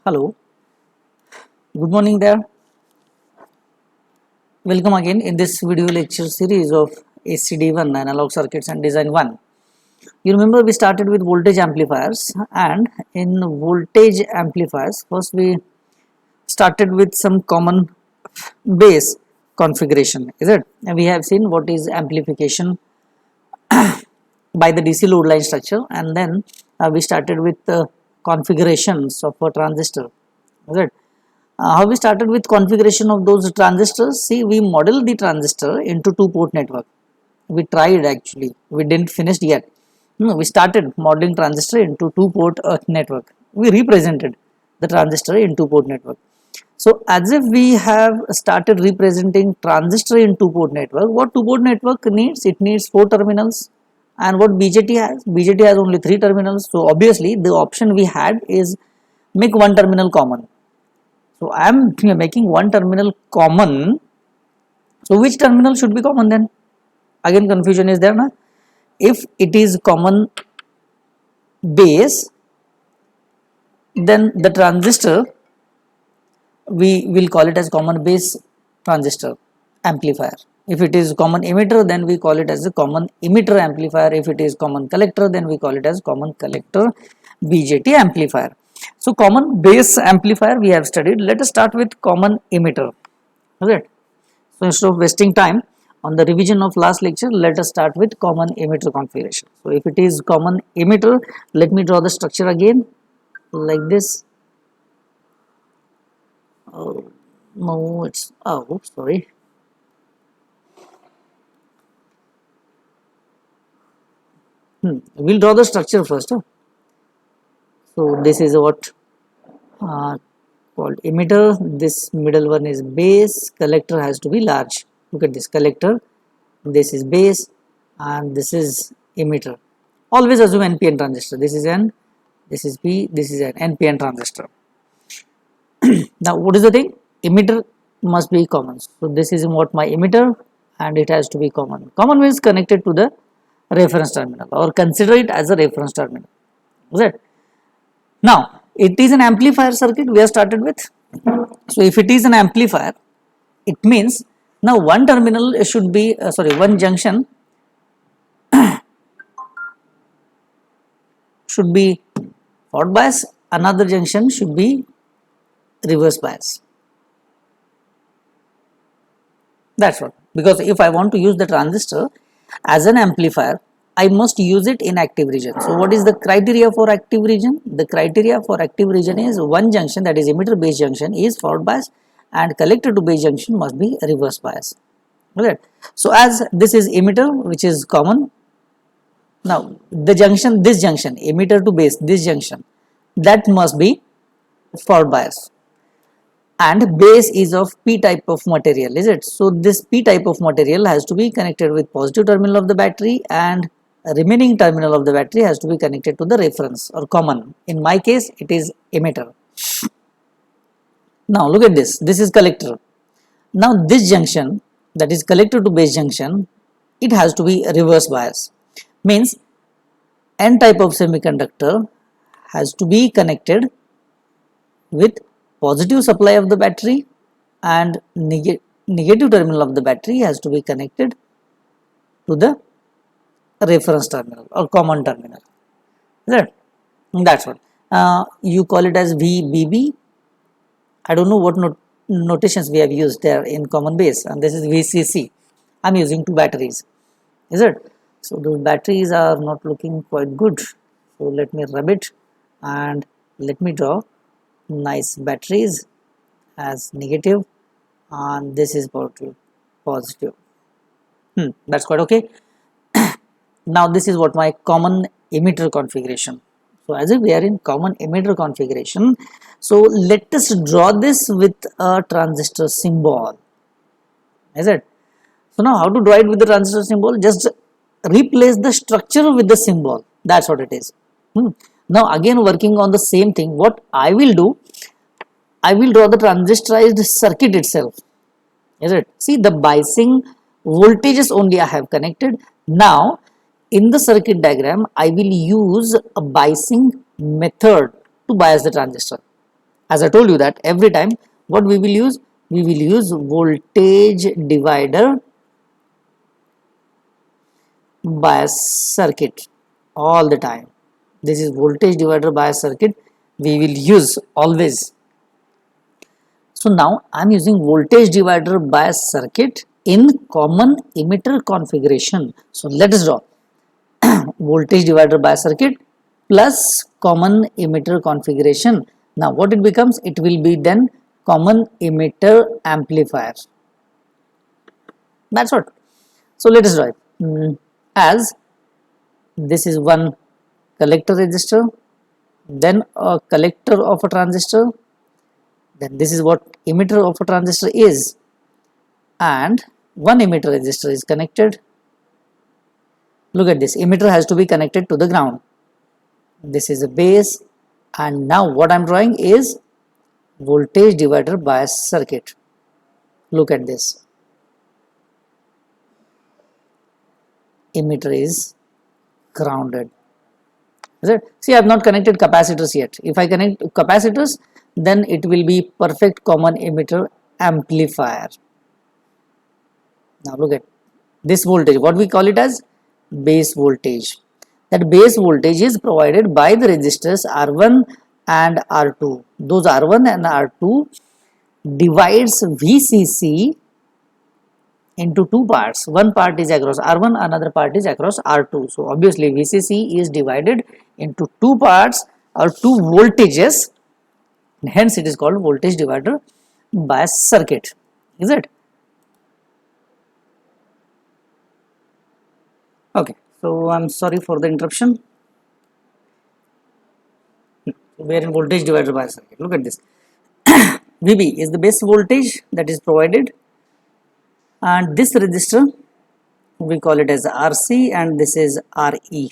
Hello, good morning there. Welcome again in this video lecture series of ACD1 Analog Circuits and Design 1. You remember we started with voltage amplifiers, and in voltage amplifiers first we started with some common base configuration, is it? And we have seen what is amplification by the DC load line structure, and then we started with the configurations of a transistor, is it? How we started with configuration of those transistors? See, we modeled the transistor into two-port network. We tried actually, we didn't finish yet. No, we started modeling transistor into two-port network. We represented the transistor in two-port network. So as if we have started representing transistor in two-port network, what two-port network needs? It needs 4 terminals. And what BJT has? BJT has only 3 terminals. So obviously the option we had is make one terminal common. So I am making one terminal common. So which terminal should be common then? Again confusion is there, na? If it is common base, then the transistor we will call it as common base transistor amplifier. If it is common emitter, then we call it as a common emitter amplifier. If it is common collector, then we call it as common collector BJT amplifier. So common base amplifier we have studied. Let us start with common emitter. Right. So instead of wasting time on the revision of last lecture, let us start with common emitter configuration. So if it is common emitter, let me draw the structure again like this. Oh, no, it's sorry. We'll draw the structure first. So this is what called emitter. This middle one is base. Collector has to be large. Look at this collector. This is base, and this is emitter. Always assume NPN transistor. This is N, this is P, this is an NPN transistor. Now what is the thing? Emitter must be common. So this is what my emitter, and it has to be common. Common means connected to the reference terminal, or consider it as a reference terminal. Is it? Now it is an amplifier circuit we have started with. So if it is an amplifier, it means now one terminal should be one junction should be forward bias, another junction should be reverse bias. That's what, because if I want to use the transistor as an amplifier, I must use it in active region. So what is the criteria for active region? The criteria for active region is one junction, that is emitter base junction, is forward bias, and collector to base junction must be reverse bias. Right. So as this is emitter, which is common, now the junction, this junction, emitter to base, this junction, that must be forward bias, and base is of P type of material, is it? So this P type of material has to be connected with positive terminal of the battery, and remaining terminal of the battery has to be connected to the reference or common. In my case, it is emitter. Now look at this. This is collector. Now this junction, that is collector to base junction, it has to be reverse bias. Means N type of semiconductor has to be connected with positive supply of the battery, and negative terminal of the battery has to be connected to the reference terminal or common terminal. Right? That's what you call it as VBB. I don't know what notations we have used there in common base, and this is VCC. I'm using 2 batteries, is it? So those batteries are not looking quite good. So let me rub it and let me draw nice batteries as negative, and this is positive. That's quite okay. Now this is what my common emitter configuration. So as if we are in common emitter configuration, so let us draw this with a transistor symbol, is it? So now how to draw it with the transistor symbol? Just replace the structure with the symbol. That's what it is. Now again working on the same thing, what I will do, I will draw the transistorized circuit itself, is it? See, the biasing voltages only I have connected. Now in the circuit diagram, I will use a biasing method to bias the transistor. As I told you that every time what we will use, we will use voltage divider bias circuit all the time. This is voltage divider bias circuit we will use always. So now I am using voltage divider bias circuit in common emitter configuration. So let us draw voltage divider bias circuit plus common emitter configuration. Now what it becomes? It will be then common emitter amplifier. That's what. So let us draw it. As this is one collector resistor, then a collector of a transistor, then this is what emitter of a transistor is, and one emitter resistor is connected. Look at this, emitter has to be connected to the ground. This is a base, and now what I am drawing is voltage divider bias circuit. Look at this, emitter is grounded. Is it? See, I have not connected capacitors yet. If I connect capacitors, then it will be perfect common emitter amplifier. Now look at this voltage, what we call it as base voltage. That base voltage is provided by the resistors R1 and R2. Those R1 and R2 divides VCC into two parts. One part is across R1, another part is across R2. So obviously VCC is divided into two parts or two voltages. Hence it is called voltage divider bias circuit. Is it? Okay, so I'm sorry for the interruption. We are in voltage divider bias circuit. Look at this. VB is the base voltage that is provided, and this resistor we call it as RC, and this is RE.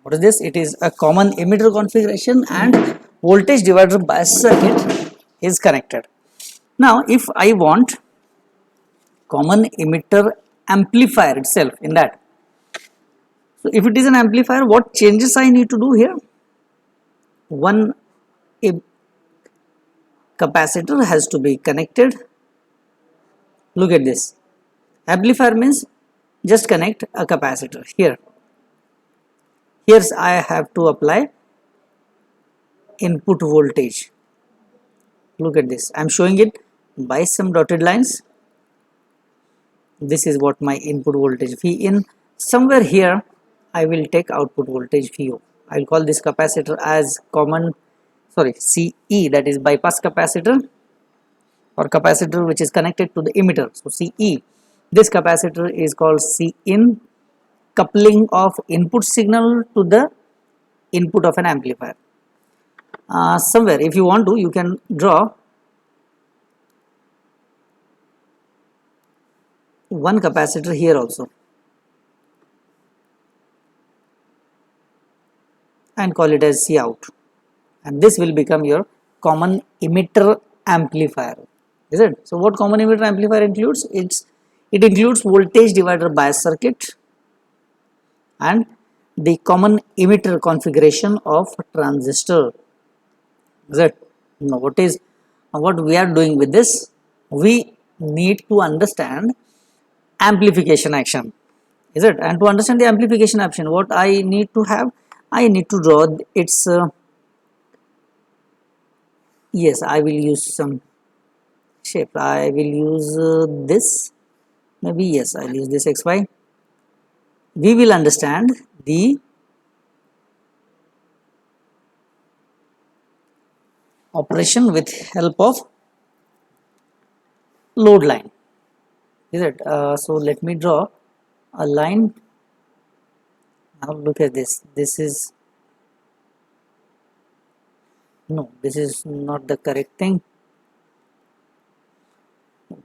What is this? It is a common emitter configuration, and voltage divider bias circuit is connected. Now if I want common emitter amplifier itself in that, so if it is an amplifier, what changes I need to do here? One capacitor has to be connected. Look at this, amplifier means just connect a capacitor here. Here's I have to apply input voltage. Look at this, I'm showing it by some dotted lines. This is what my input voltage V in. Somewhere here I will take output voltage VO. I will call this capacitor as CE, that is bypass capacitor or capacitor which is connected to the emitter. So CE, this capacitor is called C in, coupling of input signal to the input of an amplifier. Somewhere if you want to, you can draw one capacitor here also and call it as C out, and this will become your common emitter amplifier. Is it? So what common emitter amplifier includes? It includes voltage divider bias circuit and the common emitter configuration of transistor. Is it? Now what we are doing with this? We need to understand amplification action. Is it? And to understand the amplification action, what I need to have? I need to draw its yes, I will use some shape. I will use this, maybe, yes, I'll use this XY. We will understand the operation with help of load line. Is it? So let me draw a line. Now look at this. This is not the correct thing.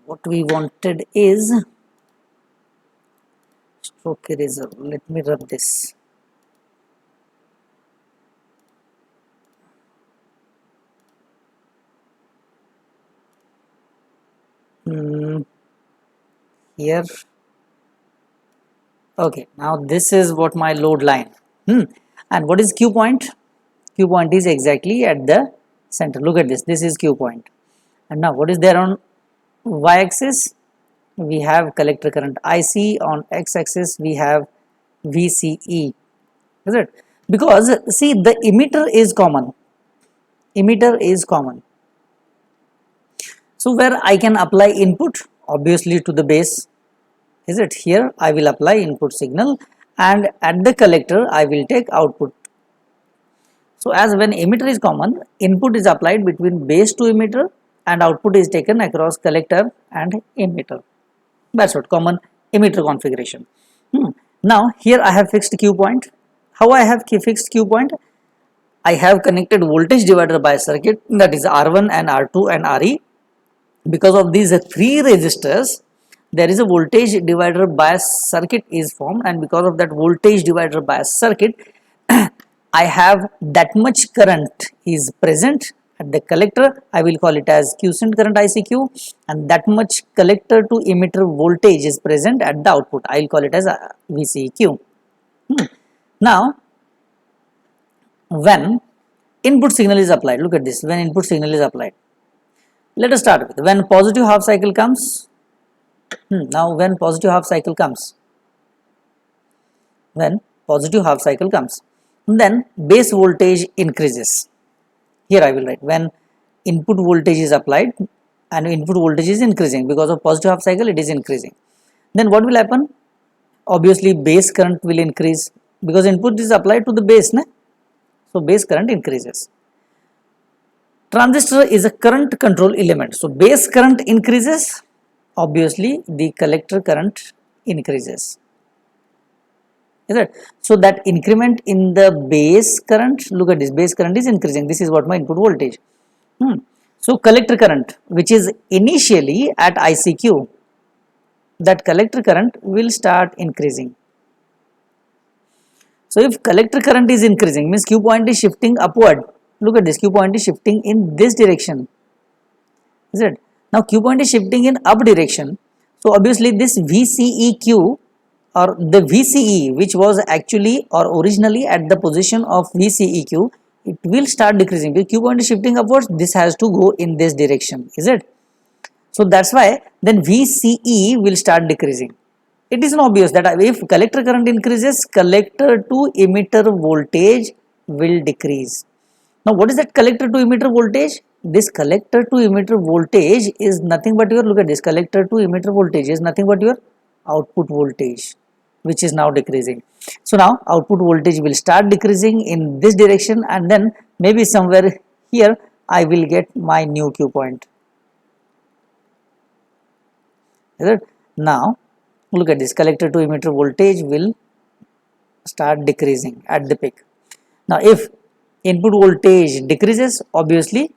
What we wanted is stroke eraser. Let me rub this. Here. Okay, now this is what my load line. And what is Q point? Q point is exactly at the center. Look at this. This is Q point. And now what is there on y-axis? We have collector current IC. On x-axis we have VCE. Is it? Because see, the emitter is common. Emitter is common. So where I can apply input, obviously to the base. Is it? Here I will apply input signal, and at the collector I will take output. So as when emitter is common, input is applied between base to emitter and output is taken across collector and emitter. That's what common emitter configuration. Now here I have fixed Q point. How I have fixed Q point? I have connected voltage divider by circuit, that is R1 and R2 and RE. Because of these three resistors, there is a voltage divider bias circuit is formed, and because of that voltage divider bias circuit, I have that much current is present at the collector. I will call it as quiescent current ICQ, and that much collector to emitter voltage is present at the output. I will call it as VCQ. Now, when input signal is applied, look at this, when input signal is applied, let us start with when positive half cycle comes. Now when positive half cycle comes, then base voltage increases. Here I will write when input voltage is applied and input voltage is increasing, because of positive half cycle it is increasing. Then what will happen? Obviously base current will increase because input is applied to the base, na? So base current increases. Transistor is a current control element. So base current increases, obviously the collector current increases. Is it? So that increment in the base current, look at this, base current is increasing. This is what my input voltage. So collector current, which is initially at ICQ, that collector current will start increasing. So if collector current is increasing, means Q point is shifting upward. Look at this, Q point is shifting in this direction. Is it? Now Q point is shifting in up direction. So obviously this VCEQ, or the VCE, which was actually or originally at the position of VCEQ, it will start decreasing. Because Q point is shifting upwards, this has to go in this direction. Is it? So that's why then VCE will start decreasing. It is obvious that if collector current increases, collector to emitter voltage will decrease. Now what is that collector to emitter voltage? This collector to emitter voltage is nothing but your, look at this, collector to emitter voltage is nothing but your output voltage, which is now decreasing. So now output voltage will start decreasing in this direction, and then maybe somewhere here I will get my new Q point. Is it? Now look at this, collector to emitter voltage will start decreasing at the peak. Now if input voltage decreases, obviously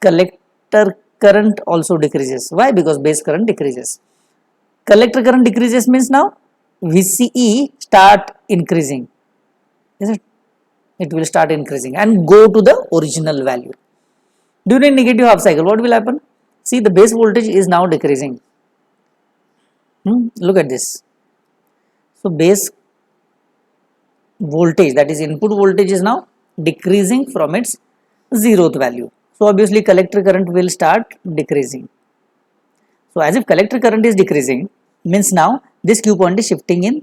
collector current also decreases. Why? Because base current decreases. Collector current decreases means now VCE start increasing. Is it? It will start increasing and go to the original value. During negative half cycle, what will happen? See, the base voltage is now decreasing. Look at this. So base voltage, that is input voltage, is now decreasing from its zeroth value. So obviously collector current will start decreasing. So as if collector current is decreasing, means now this Q point is shifting in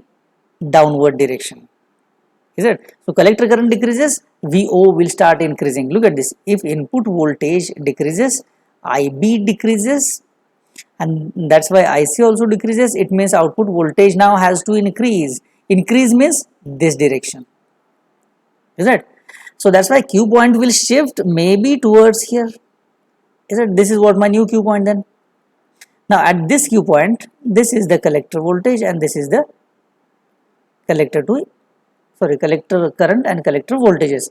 downward direction. Is it? So collector current decreases, VO will start increasing. Look at this. If input voltage decreases, IB decreases, and that's why IC also decreases. It means output voltage now has to increase. Increase means this direction. Is it? So that's why Q point will shift maybe towards here. Is it? This is what my new Q point then. Now at this Q point, this is the collector voltage and this is the collector current and collector voltages.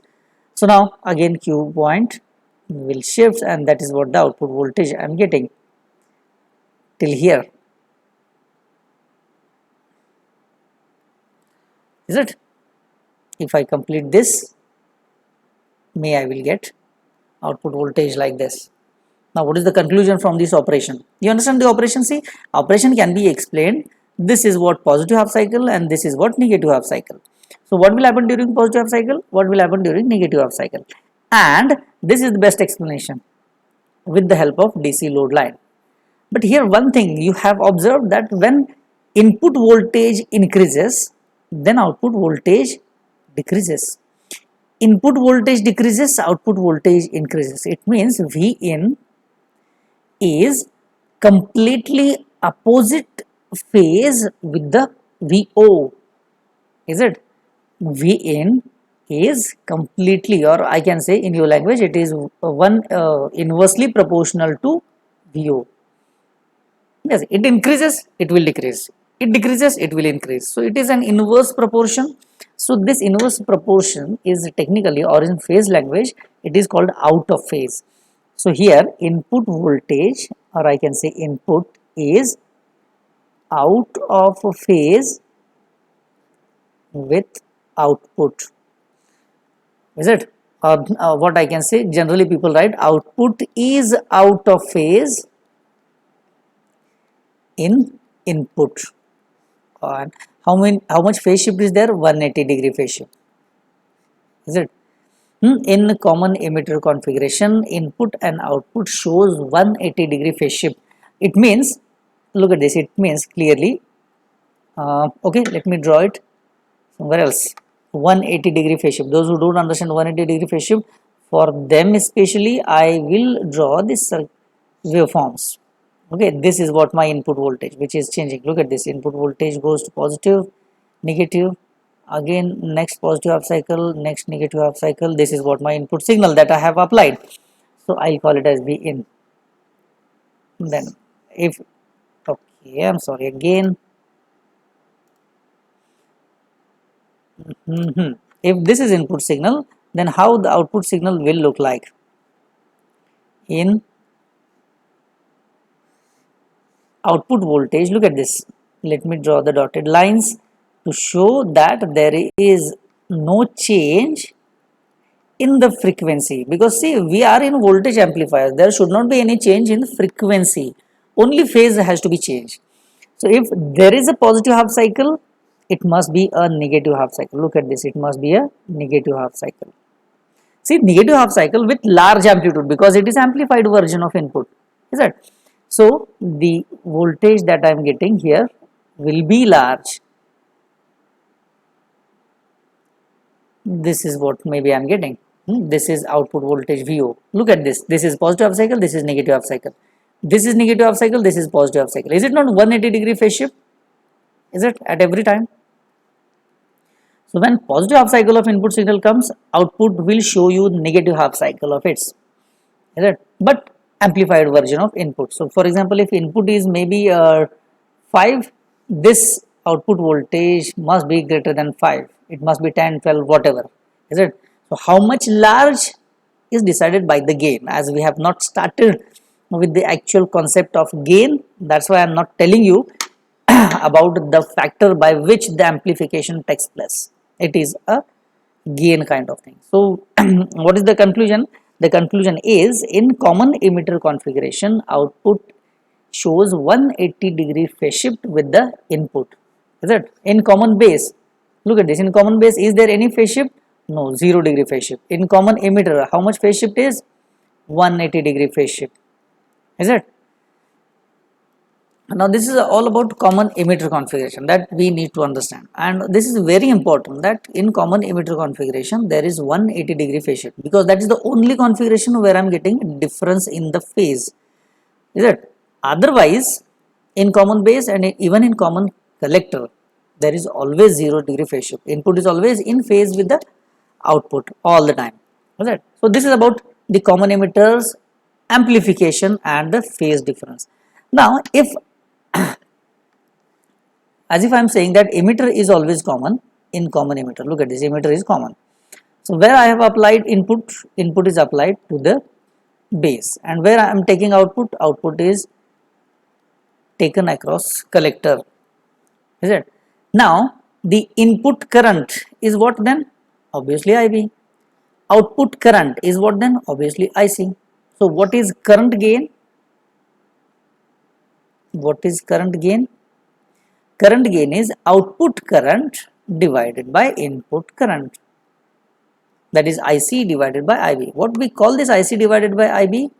So now again Q point will shift, and that is what the output voltage I am getting till here. Is it? If I complete this, I will get output voltage like this. Now what is the conclusion from this operation? You understand the operation? See, operation can be explained. This is what positive half cycle and this is what negative half cycle. So what will happen during positive half cycle? What will happen during negative half cycle? and this is the best explanation with the help of DC load line. But here one thing you have observed, that when input voltage increases, then output voltage decreases. Input voltage decreases, output voltage increases. It means V in is completely opposite phase with the VO. Is it? V in is completely, or I can say in your language, it is one inversely proportional to VO. Yes, it increases, it will decrease. It decreases, it will increase. So it is an inverse proportion. So this inverse proportion is technically, or in phase language, it is called out of phase. So here input voltage, or I can say input, is out of phase with output. Is it? What I can say, generally people write output is out of phase in input. And how much phase shift is there? 180-degree phase shift. Is it? In common emitter configuration, input and output shows 180-degree phase shift. It means, look at this, it means clearly, okay, let me draw it somewhere else. 180-degree phase shift. Those who don't understand 180-degree phase shift, for them especially, I will draw this waveforms. Okay, this is what my input voltage, which is changing. Look at this, input voltage goes to positive, negative, again next positive half cycle, next negative half cycle. This is what my input signal that I have applied. So I'll call it as V in. Then if, okay, I'm sorry again. If this is input signal, then how the output signal will look like? In output voltage, look at this, let me draw the dotted lines to show that there is no change in the frequency, because see, we are in voltage amplifier, there should not be any change in frequency, only phase has to be changed. So if there is a positive half cycle, it must be a negative half cycle. Look at this, it must be a negative half cycle. See, negative half cycle with large amplitude, because it is amplified version of input. Is it? So the voltage that I am getting here will be large. This is what maybe I am getting. This is output voltage VO. Look at this. This is positive half cycle. This is negative half cycle. This is negative half cycle. This is positive half cycle. Is it not 180-degree phase shift? Is it at every time? So when positive half cycle of input signal comes, output will show you negative half cycle of its. Is it? But amplified version of input. So for example, if input is maybe 5, this output voltage must be greater than 5. It must be 10, 12, whatever. Is it? So how much large is decided by the gain. As we have not started with the actual concept of gain, that's why I am not telling you about the factor by which the amplification takes place. It is a gain kind of thing. So what is the conclusion? The conclusion is, in common emitter configuration, output shows 180-degree phase shift with the input. Is it? In common base, look at this, in common base, is there any phase shift? No, 0-degree phase shift. In common emitter, how much phase shift is? 180-degree phase shift. Is it? Now this is all about common emitter configuration that we need to understand, and this is very important, that in common emitter configuration there is 180-degree phase shift, because that is the only configuration where I am getting difference in the phase. Is it? Otherwise, in common base and even in common collector, there is always 0-degree phase shift. Input is always in phase with the output all the time. Is it? So this is about the common emitters, amplification and the phase difference. Now if as if I am saying that emitter is always common in common emitter. Look at this, emitter is common. So where I have applied input, input is applied to the base, and where I am taking output, output is taken across collector. Is it? Now the input current is what then? Obviously IB. Output current is what then? Obviously IC. So what is current gain? What is current gain? Current gain is output current divided by input current. that is IC divided by IB. What we call this IC divided by IB?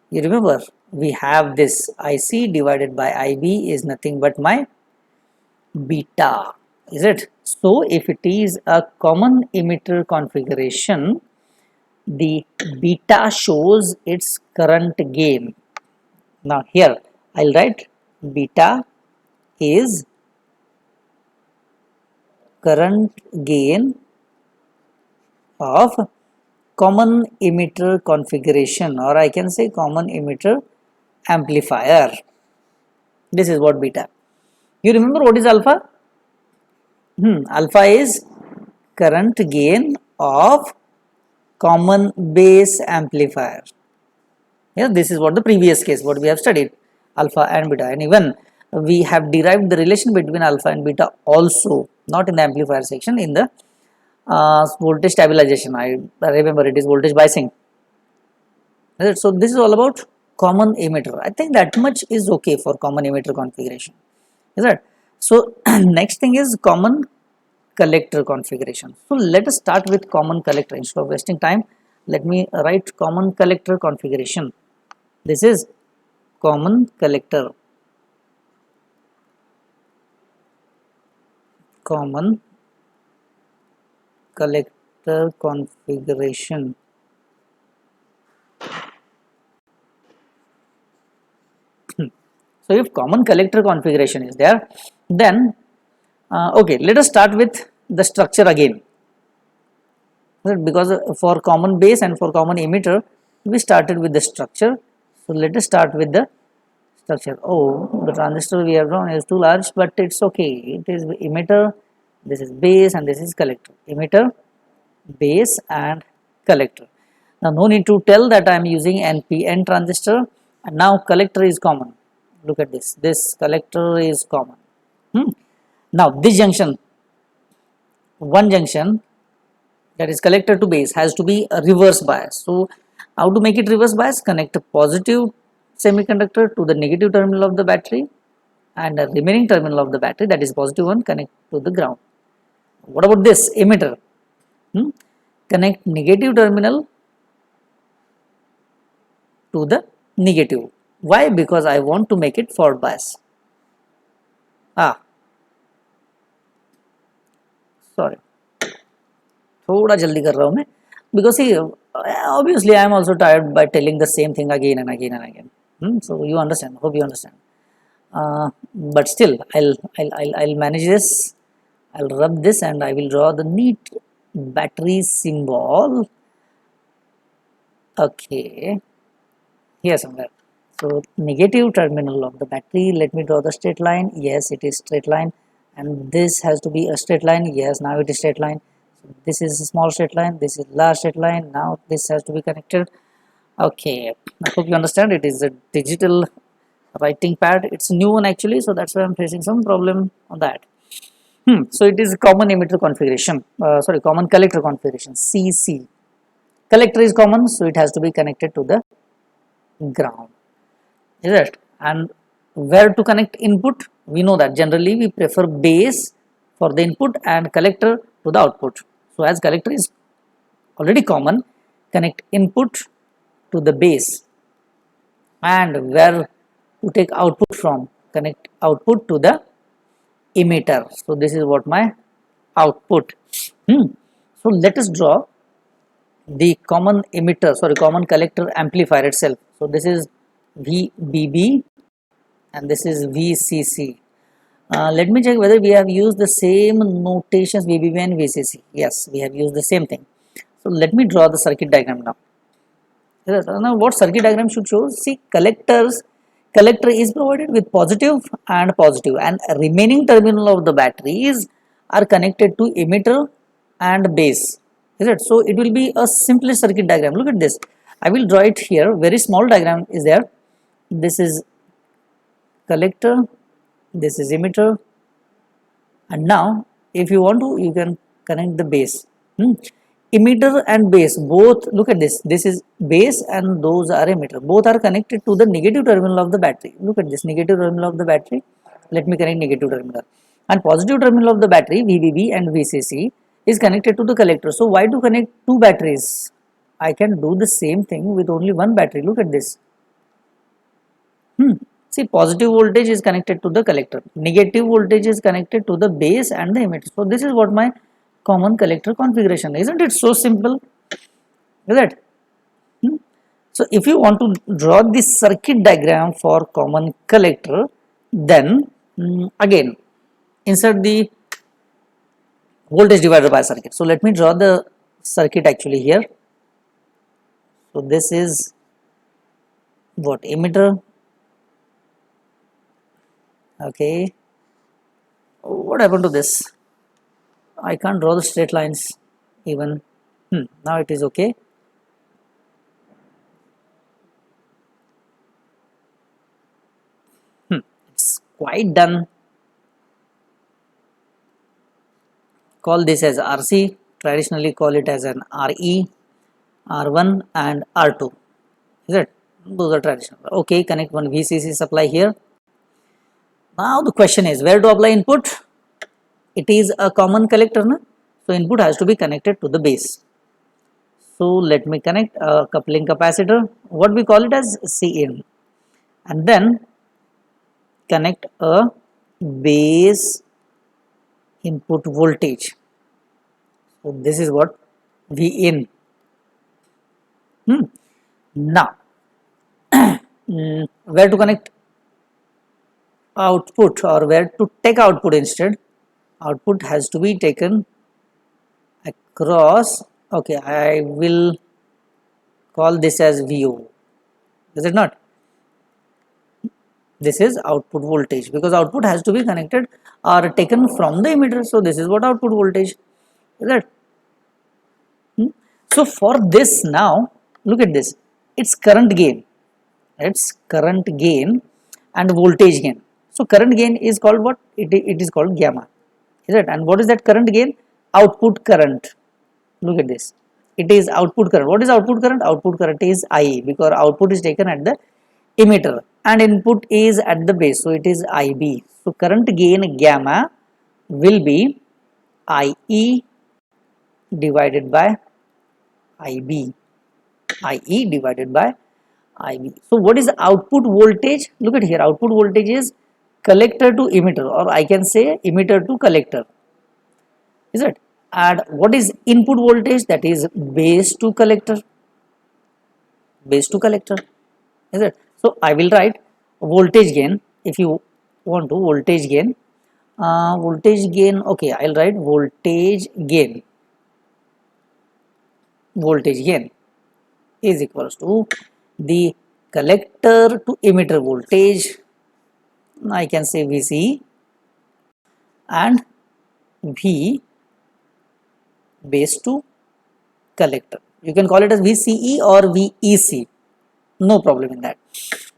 You remember, we have this IC divided by IB is nothing but my beta, is it? So if it is a common emitter configuration, the beta shows its current gain. Now here I'll write beta is current gain of common emitter configuration, or I can say common emitter amplifier. This is what beta. You remember what is alpha? Alpha is current gain of common base amplifier. Yeah, this is what the previous case, what we have studied, alpha and beta, and even we have derived the relation between alpha and beta also, not in the amplifier section, in the voltage stabilization. I remember it is voltage biasing. So this is all about common emitter. I think that much is okay for common emitter configuration, is that? So next thing is common collector configuration. So let us start with common collector. Instead of wasting time, let me write common collector configuration. This is common collector. Common collector configuration. So if common collector configuration is there, then okay, let us start with the structure again, because for common base and for common emitter we started with the structure. So let us start with the structure. Oh, the transistor we have drawn is too large, but it's okay. It is emitter, this is base, and this is collector. Emitter, base, and collector. Now no need to tell that I am using NPN transistor, and now collector is common. Look at this. This collector is common. Now this junction, one junction, that is collector to base, has to be a reverse bias. So how to make it reverse bias? Connect a positive semiconductor to the negative terminal of the battery, and the remaining terminal of the battery, that is positive one, connect to the ground. What about this emitter? Connect negative terminal to the negative. Why? Because I want to make it forward bias. Sorry, थोड़ा जल्दी कर रहा हूँ मैं, because see, obviously I am also tired by telling the same thing again and again and again. So you understand, hope you understand. But still I'll manage this. I'll rub this and I will draw the neat battery symbol. Okay, here somewhere. So negative terminal of the battery, let me draw the straight line. Yes, it is straight line, and this has to be a straight line. Yes, now it is straight line. So this is a small straight line, this is large straight line. Now this has to be connected. Okay, I hope you understand. It is a digital writing pad. It's a new one actually, so that's why I'm facing some problem on that. So it is common emitter configuration, common collector configuration, CC. Collector is common, so it has to be connected to the ground, is it? And where to connect input? We know that generally we prefer base for the input and collector to the output. So as collector is already common, connect input to the base, and where to take output from? Connect output to the emitter. So this is what my output. So let us draw the common emitter, common collector amplifier itself. So this is VBB and this is VCC. Let me check whether we have used the same notations, VBB and VCC. Yes, we have used the same thing. So let me draw the circuit diagram now. Now what circuit diagram should show? See, collector is provided with positive, and remaining terminal of the batteries are connected to emitter and base, is it? So it will be a simplest circuit diagram. Look at this. I will draw it here. Very small diagram is there. This is collector, this is emitter, and now if you want to, you can connect the base. Emitter and base both, look at this, this is base and those are emitter, both are connected to the negative terminal of the battery. Look at this, negative terminal of the battery. Let me connect negative terminal, and positive terminal of the battery, VBB and VCC, is connected to the collector. So why to connect two batteries? I can do the same thing with only one battery. Look at this. See, positive voltage is connected to the collector, negative voltage is connected to the base and the emitter. So this is what my common collector configuration. Isn't it so simple? Is it? So if you want to draw this circuit diagram for common collector, then again insert the voltage divider by circuit. So let me draw the circuit actually here. So this is what, emitter. Okay, what happened to this? I can't draw the straight lines even. Now it is okay. It's quite done. Call this as RC, traditionally call it as an RE, R1 and R2. Is it? Those are traditional. Okay, connect one VCC supply here. Now the question is where to apply input? It is a common collector, no? So input has to be connected to the base. So let me connect a coupling capacitor, what we call it as Cin, and then connect a base input voltage. So this is what Vin. Now where to connect output, or where to take output instead? Output has to be taken across. Okay, I will call this as VO. Is it not? This is output voltage because output has to be connected or taken from the emitter. So this is what output voltage. Is that? So for this now, look at this. It's current gain. It's current gain and voltage gain. So current gain is called what? It is called gamma. Is it? And what is that current gain? Output current. Look at this. It is output current. What is output current? Output current is IE because output is taken at the emitter and input is at the base. So it is IB. So current gain gamma will be IE divided by IB. IE divided by IB. So what is the output voltage? Look at here. Output voltage is collector to emitter, or I can say emitter to collector. Is it? And what is input voltage? That is base to collector. Base to collector. Is it? So I will write voltage gain. If you want to, voltage gain. Voltage gain. Okay, I'll write voltage gain. Voltage gain is equals to the collector to emitter voltage. I can say VC and V base to collector. You can call it as VCE or VEC. No problem in that.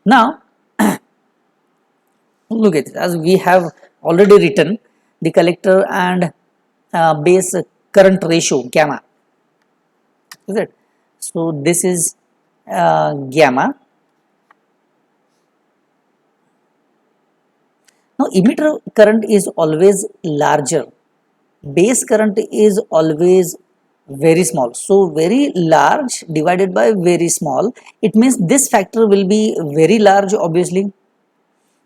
Now, look at this. As we have already written the collector and base current ratio gamma. Is it? So this is gamma. Now emitter current is always larger. Base current is always very small. So very large divided by very small. It means this factor will be very large obviously.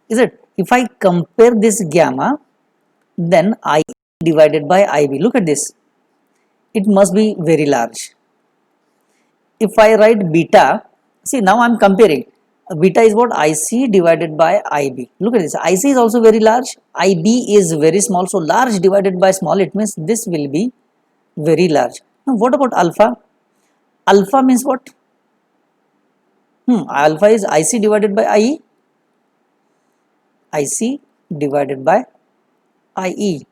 Is it? If I compare this gamma, then I divided by IB. Look at this. It must be very large. If I write beta, see now I am comparing. Beta is what? IC divided by IB. Look at this. IC is also very large. IB is very small. So large divided by small, it means this will be very large. Now what about alpha? Alpha means what? Alpha is IC divided by IE. IC divided by IE.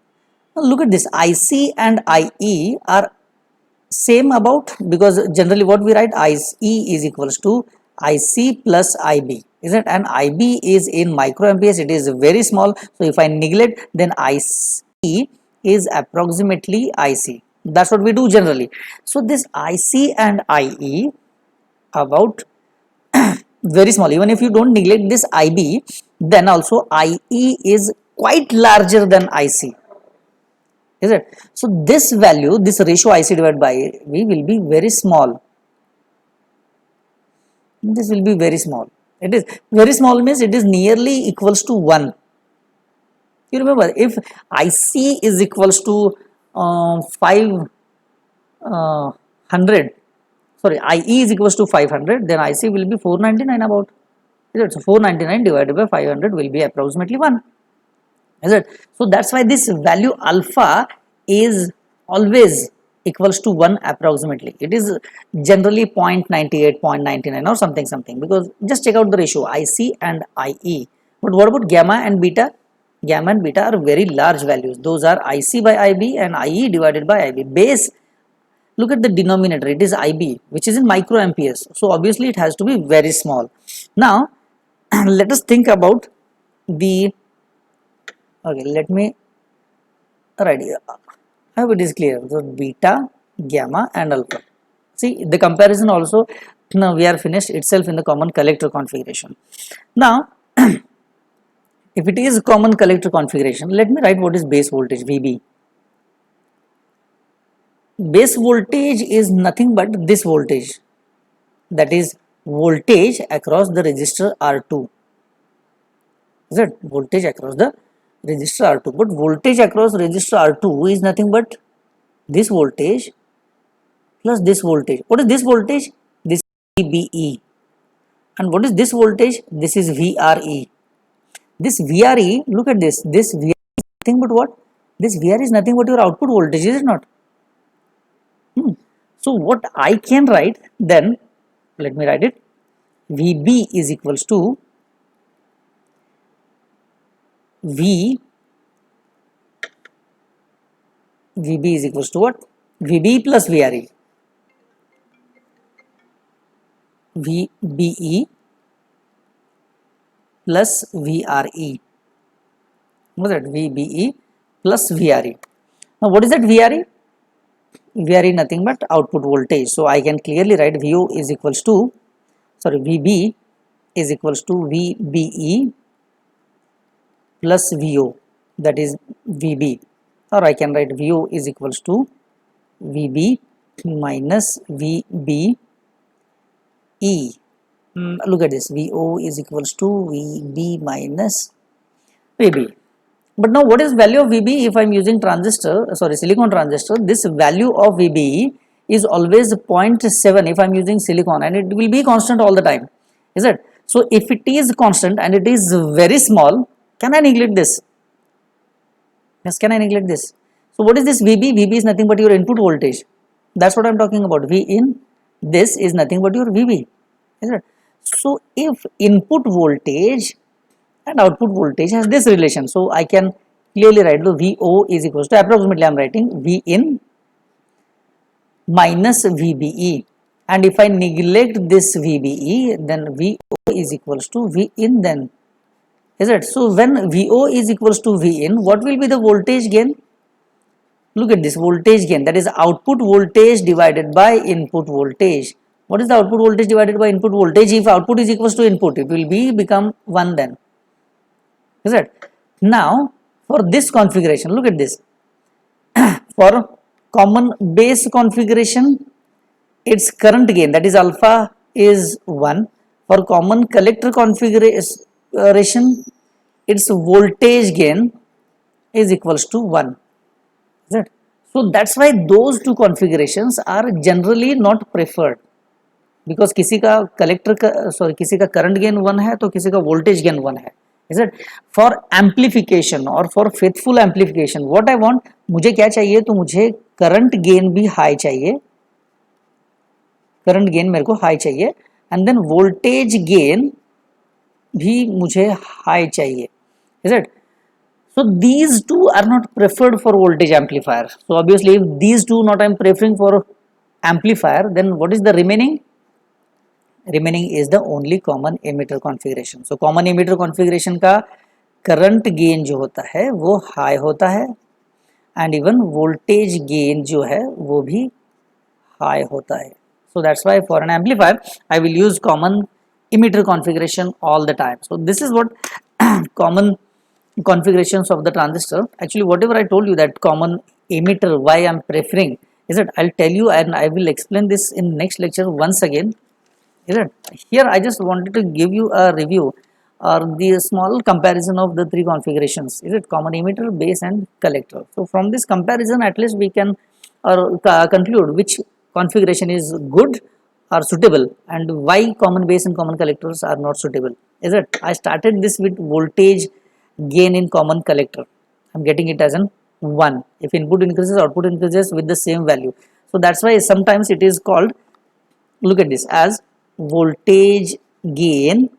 Now look at this. IC and IE are same about, because generally what we write, IE is equals to IC plus IB, is it? And IB is in microamperes, it is very small. So if I neglect, then IC is approximately IC. That's what we do generally. So this IC and IE about very small. Even if you don't neglect this IB, then also IE is quite larger than IC. is it? So this value, this ratio IC divided by V will be very small. This will be very small. It is very small means it is nearly equals to 1. You remember, if IC is equals to 500, sorry, IE is equals to 500, then IC will be 499 about. Is it? So 499 divided by 500 will be approximately 1. Is it? So that's why this value alpha is always equals to 1 approximately. It is generally 0.98, 0.99 or something, because just check out the ratio IC and IE. But what about gamma and beta? Gamma and beta are very large values. Those are IC by IB and IE divided by IB. Base, look at the denominator, it is IB, which is in microamperes. So obviously it has to be very small. Now let us think about the, okay, let me write here. I hope it is clear. So beta, gamma and alpha. See the comparison also, now we are finished itself in the common collector configuration. Now if it is common collector configuration, let me write what is base voltage VB. Base voltage is nothing but this voltage, that is voltage across the resistor R2. Is it? Voltage across the resistor R2. But voltage across resistor R2 is nothing but this voltage plus this voltage. What is this voltage? This is VBE. And what is this voltage? This is VRE. This VRE, look at this. This VRE is nothing but what? This VRE is nothing but your output voltage, is it not? So what I can write then, let me write it. VB is equals to VB is equals to what? VB plus VRE. VBE plus VRE. What is that? VBE plus VRE. Now what is that VRE? VRE nothing but output voltage. So I can clearly write VO is equals to, sorry, VB is equals to VBE plus VO, that is VB, or I can write VO is equals to VB minus VBE. Look at this, VO is equals to VB minus VB. But now what is value of VB if I am using transistor, sorry, silicon transistor? This value of VB is always 0.7 if I am using silicon, and it will be constant all the time. Is it? So if it is constant and it is very small, can I neglect this? Yes, can I neglect this? So what is this VB? VB is nothing but your input voltage. That's what I am talking about. V in this is nothing but your VB. Is it? So if input voltage and output voltage has this relation, so I can clearly write the VO is equals to, approximately I am writing V in minus VBE, and if I neglect this VBE, then VO is equals to V in then. Is it? So when VO is equals to V in, what will be the voltage gain? Look at this voltage gain, that is output voltage divided by input voltage. What is the output voltage divided by input voltage? If output is equals to input, it will become 1 then. Is it? Now for this configuration, look at this. For common base configuration, its current gain, that is alpha, is 1. For common collector configuration, its voltage gain is equals to 1. Is it? So that's why those two configurations are generally not preferred, because किसी का collector का, sorry, किसी का current gain 1 है तो किसी का voltage gain 1 है. Is it? For amplification और for faithful amplification, what I want, मुझे क्या चाहिए, तो मुझे करंट गेन भी हाई चाहिए, करंट गेन मेरे को हाई चाहिए, एंड देन वोल्टेज गेन भी मुझे हाई चाहिए. Is it? So these two are not preferred for voltage amplifier. So obviously if these two not I am preferring for amplifier, then what is the remaining? Remaining is the only common emitter configuration. So common emitter configuration का current gain जो होता है वो high होता है, and even voltage gain जो है वो भी हाई होता है. So that's why for an amplifier I will use common emitter configuration all the time. So this is what common configurations of the transistor. Actually whatever I told you, that common emitter, why I'm preferring, is it, I'll tell you and I will explain this in next lecture once again, is it. Here I just wanted to give you a review or the small comparison of the three configurations, is it, common emitter, base and collector. So from this comparison at least we can conclude which configuration is good or suitable and why common base and common collectors are not suitable, is it. I started this with voltage gain in common collector. I'm getting it as an 1. If input increases, output increases with the same value. So that's why sometimes it is called, look at this, as voltage gain,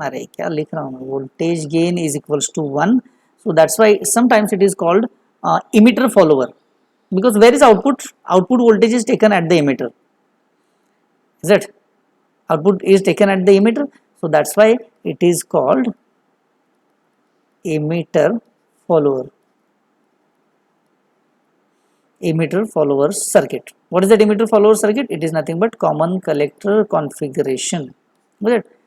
अरे क्या लिख रहा हूँ मैं, voltage gain is equals to 1. So that's why sometimes it is called emitter follower, because where is output, output voltage is taken at the emitter, is it, output is taken at the emitter. So that's why it is called emitter follower, emitter follower circuit. What is that emitter follower circuit? It is nothing but common collector configuration, is it.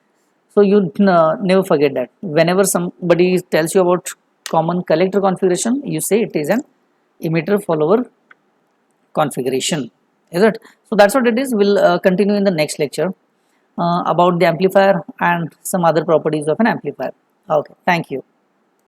So you never forget that whenever somebody tells you about common collector configuration, you say it is an emitter follower configuration, is it. So that's what it is. We'll continue in the next lecture about the amplifier and some other properties of an amplifier. Okay, thank you.